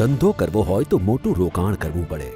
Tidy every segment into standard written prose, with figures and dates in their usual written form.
ધંધો કરવો હોય તો મોટું રોકાણ કરવું પડે,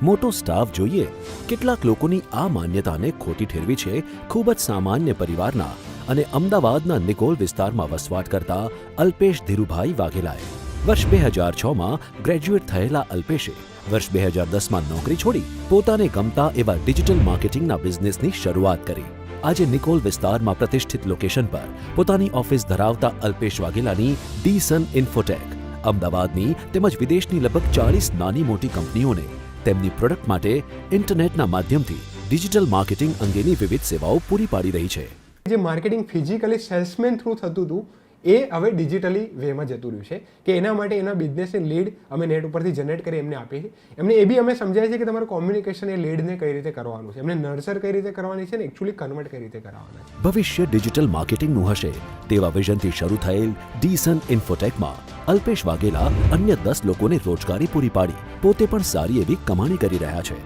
મોટો સ્ટાફ જોઈએ. કેટલાક લોકોની આ માન્યતાને ખોટી ઠેરવી છે ખૂબ જ સામાન્ય પરિવારના અને અમદાવાદના નિકોલ વિસ્તારમાં વસવાટ કરતા અલ્પેશ ધીરુભાઈ વાઘેલાએ. વર્ષ 2006માં ગ્રેજ્યુએટ થયેલા અલ્પેશે વર્ષ 2010માં નોકરી છોડી પોતાને ગમતા એવા ડિજિટલ માર્કેટિંગના બિઝનેસની શરૂઆત કરી. આજે નિકોલ વિસ્તારમાં પ્રતિષ્ઠિત લોકેશન પર પોતાની ઓફિસ ધરાવતા અલ્પેશ વાઘેલાની ડી-સન ઇન્ફોટેક અમદાવાદની તેમજ વિદેશની લગભગ 40 નાની મોટી કંપનીઓને તેમની પ્રોડક્ટ માટે ઇન્ટરનેટના માધ્યમથી ડિજિટલ માર્કેટિંગ અંગેની વિવિધ સેવાઓ પૂરી પાડી રહી છે. જે માર્કેટિંગ ફિઝિકલી સેલ્સમેન થ્રુ થતું હતું એ હવે ડિજિટલી વેમાં જતું રહ્યું છે કે એના માટે એના બિઝનેસની લીડ અમે નેટ ઉપરથી જનરેટ કરી એમને આપીએ છીએ. એમને એ બી અમે સમજાય છે કે તમારું કોમ્યુનિકેશન એ લીડને કઈ રીતે કરવાનું છે, એમને નર્સર કઈ રીતે કરવાની છે ને એકચ્યુઅલી કન્વર્ટ કઈ રીતે કરવાના છે. ભવિષ્ય ડિજિટલ માર્કેટિંગનું હશે તેવા વિઝનથી શરૂ થયેલ ડી-સન ઇન્ફોટેકમાં અલ્પેશ વાઘેલા અન્ય 10 લોકોને રોજગારી પૂરી પાડી પોતે પણ સારી એવી કમાણી કરી રહ્યા છે.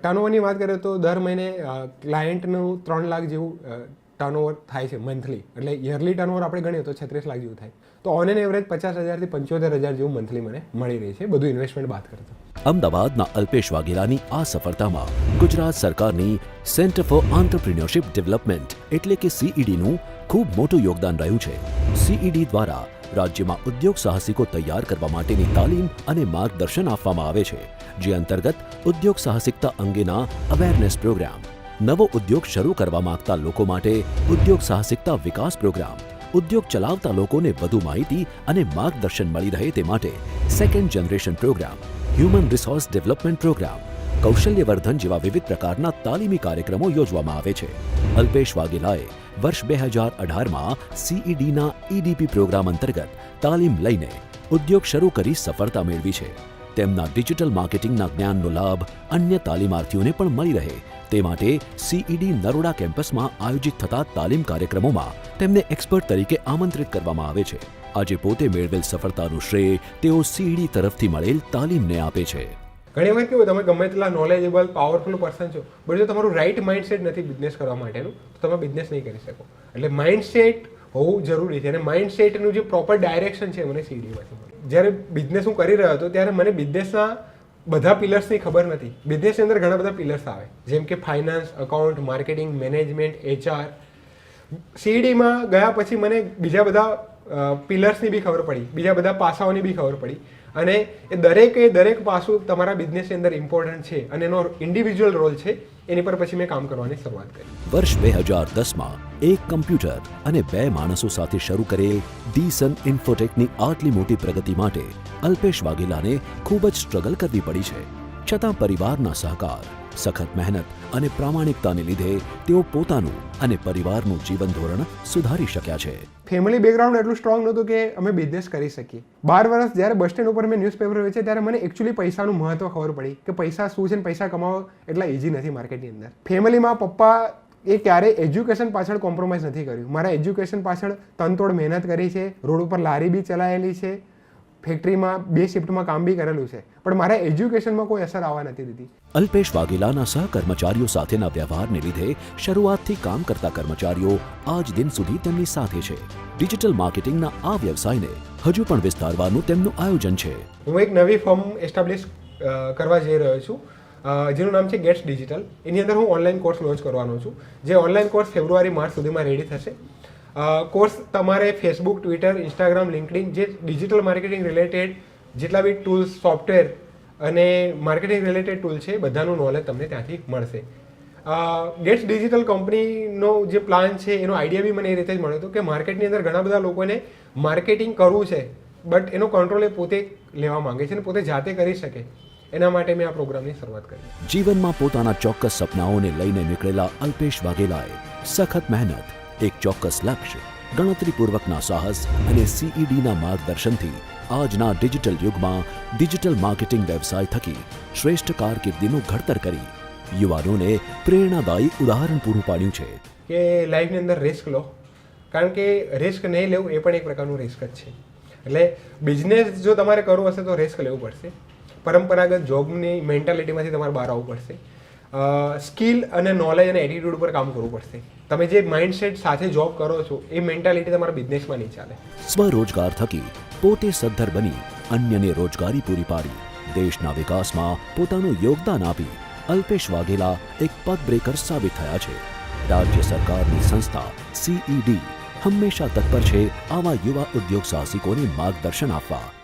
ટર્નઓવરની વાત કરીએ તો દર મહિને ક્લાયન્ટનું 3 લાખ જેવું ટર્નઓવર થાય છે મંથલી, એટલે યરલી ટર્નઓવર આપણે ગણીએ તો 36 લાખ જેવું થાય. તો ઓન એન એવરેજ 50,000 થી 75,000 જેવું મંથલી મને મળી રહી છે, બધું ઇન્વેસ્ટમેન્ટ બાદ કરતા. અમદાવાદના અલ્પેશ વાઘેલાની આ સફળતામાં ગુજરાત સરકારની સેન્ટર ફોર આંત્રપ્રિન્યોરશિપ ડેવલપમેન્ટ એટલે કે CEDનું ખૂબ મોટું યોગદાન રહ્યું છે. CED દ્વારા રાજ્યમાં ઉદ્યોગ સાહસિકો તૈયાર કરવા માટેની તાલીમ અને માર્ગદર્શન આપવામાં આવે છે, જે અંતર્ગત ઉદ્યોગ સાહસિકતા અંગેના અવેરનેસ પ્રોગ્રામ, નવો ઉદ્યોગ શરૂ કરવા માંગતા લોકો માટે ઉદ્યોગ સાહસિકતા વિકાસ પ્રોગ્રામ, ઉદ્યોગ ચલાવતા લોકોને વધુ માહિતી અને માર્ગદર્શન મળી રહે તે માટે second generation programme, human resource development programme, કૌશલ્યવર્ધન જેવા વિવિધ પ્રકારના તાલીમી કાર્યક્રમો યોજવામાં આવે છે. અલ્પેશ વાઘેલાએ વર્ષ 2018માં CEDના EDP પ્રોગ્રામ અંતર્ગત તાલીમ લઈને ઉદ્યોગ શરૂ કરી સફળતા મેળવી છે. તેમના ડિજિટલ માર્કેટિંગના જ્ઞાનનો લાભ અન્ય તાલીમાર્થીઓને પણ મળી રહે તે માટે CED નરોડા કેમ્પસમાં આયોજિત થતા તાલીમ કાર્યક્રમોમાં તેમને એક્સપર્ટ તરીકે આમંત્રિત કરવામાં આવે છે. આજે પોતે મેળવેલ સફળતાનું શ્રેય તેઓ CED તરફથી મળેલ તાલીમને આપે છે. ઘણી વખત કેવું, તમે ગમે તેટલા નોલેજેબલ પાવરફુલ પર્સન છો, પણ જો તમારું રાઈટ માઇન્ડસેટ નથી બિઝનેસ કરવા માટેનું તો તમે બિઝનેસ નહીં કરી શકો. એટલે માઇન્ડસેટ હોવું જરૂરી છે અને માઇન્ડસેટનું જે પ્રોપર ડાયરેક્શન છે મને CEDમાંથી મળ્યું. જ્યારે બિઝનેસ હું કરી રહ્યો હતો ત્યારે મને બિઝનેસના બધા પિલર્સની ખબર નથી. બિઝનેસની અંદર ઘણા બધા પિલર્સ આવે, જેમ કે finance, account, marketing, management, HR. CEDમાં ગયા પછી મને બીજા બધા પિલર્સની બી ખબર પડી, બીજા બધા પાસાઓની બી ખબર પડી અને એ દરેક પાસું તમારા બિઝનેસની અંદર ઇમ્પોર્ટન્ટ છે અને એનો ઇન્ડિવિજ્યુઅલ રોલ છે. એની પર પછી મેં કામ કરવાની શરૂઆત કરી. વર્ષ 2010માં એક કમ્પ્યુટર અને 2 માણસો સાથે શરૂ કરેલ ડી-સન ઇન્ફોટેકની આટલી મોટી પ્રગતિ માટે અલ્પેશ વાઘેલાને ખૂબ જ સ્ટ્રગલ કરવી પડી છે. છતાં પરિવારના સહકાર, સખત મહેનત અને પ્રામાણિકતાને લીધે તેઓ પોતાનું અને પરિવારનું જીવન ધોરણ સુધારી શક્યા છે. ફેમિલી બેકગ્રાઉન્ડ એટલું સ્ટ્રોંગ નહોતું કે અમે બિઝનેસ કરી શકીએ. 12 વર્ષ જ્યારે બસ સ્ટેન્ડ ઉપર મેં ન્યૂઝપેપર વેચે ત્યારે મને એકચ્યુઅલી પૈસાનું મહત્વ ખબર પડી કે પૈસા શું છે અને પૈસા કમાવો એટલા ઇઝી નથી માર્કેટની અંદર. ફેમિલીમાં પપ્પા એ ક્યારેય એજ્યુકેશન પાછળ કોમ્પ્રોમાઇઝ નથી કર્યું. મારા એજ્યુકેશન પાછળ તનતોડ મહેનત કરી છે, રોડ ઉપર લારી બી ચલાવેલી છે, ફેક્ટરીમાં 2 શિફ્ટમાં કામ બી કરેલું છે, પણ મારા એજ્યુકેશનમાં કોઈ અસર આવવા નથી દીધી. અલ્પેશ વાઘેલાના સહકર્મચારીઓ સાથેના વ્યવહારને લીધે શરૂઆતથી કામ કરતા કર્મચારીઓ આજ દિન સુધી તેમની સાથે છે. ડિજિટલ માર્કેટિંગના આ વ્યવસાયને હજુ પણ વિસ્તારવાનું તેમનું આયોજન છે. હું એક નવી ફર્મ એસ્ટાબ્લિશ કરવા જઈ રહ્યો છું જેનું નામ છે ગેટ્સ ડિજિટલ. એની અંદર હું ઓનલાઈન કોર્સ લોન્ચ કરવાનો છું. જે ઓનલાઈન કોર્સ ફેબ્રુઆરી-માર્ચ સુધીમાં રેડી થશે. કોર્સ તમારે ફેસબુક, ટ્વિટર, ઇન્સ્ટાગ્રામ, લિંક્ડઇન જે ડિજિટલ માર્કેટિંગ રિલેટેડ જેટલા બી ટૂલ્સ, સોફ્ટવેર અને માર્કેટિંગ રિલેટેડ ટૂલ છે બધાનું નોલેજ તમને ત્યાંથી મળશે. ગેટ્સ ડિજિટલ કંપનીનો જે પ્લાન છે એનો આઈડિયા બી મને એ રીતે જ મળ્યો હતો કે માર્કેટની અંદર ઘણા બધા લોકોને માર્કેટિંગ કરવું છે બટ એનો કંટ્રોલ એ પોતે લેવા માંગે છે અને પોતે જાતે કરી શકે. એના માટે મેં આ પ્રોગ્રામની શરૂઆત કરી. જીવનમાં પોતાના ચોક્કસ સપનાઓને લઈને નીકળેલા અલ્પેશ વાઘેલાએ સખત મહેનત, એક ચોક્કસ લક્ષ્ય, ગણતરીપૂર્વકના સાહસ અને CEDના માર્ગદર્શનથી આજના ડિજિટલ યુગમાં ડિજિટલ માર્કેટિંગ વ્યવસાય થકી શ્રેષ્ઠ કારકિર્દીનું ઘડતર કરી યુવાનોને પ્રેરણાદાયી ઉદાહરણ પૂરું પાડ્યું છે. કે લાઈફની અંદર રિસ્ક લો, કારણ કે રિસ્ક નહીં લેવું એ પણ એક પ્રકારનું રિસ્ક જ છે. એટલે બિઝનેસ જો તમારે કરવો હશે તો રિસ્ક લેવું પડશે. પરંપરાગત જોબની મેન્ટાલિટીમાંથી તમારે બહાર આવવું પડશે. સ્કિલ અને નોલેજ અને એટીટ્યુડ ઉપર કામ કરવું પડશે. તમે જે માઇન્ડસેટ સાથે જોબ કરો છો એ મેન્ટાલિટી તમારા બિઝનેસમાં નહીં ચાલે. સ્વરોજગાર થકી પોતે સદ્ધર બની અન્યને રોજગારી પૂરી પાડી દેશના વિકાસમાં પોતાનું યોગદાન આપી અલ્પેશ વાઘેલા એક પથબ્રેકર સાબિત થયા છે. રાજ્ય સરકારની સંસ્થા CED હંમેશા તત્પર છે આવા યુવા ઉદ્યોગ સાહસિકોને માર્ગદર્શન આપવા.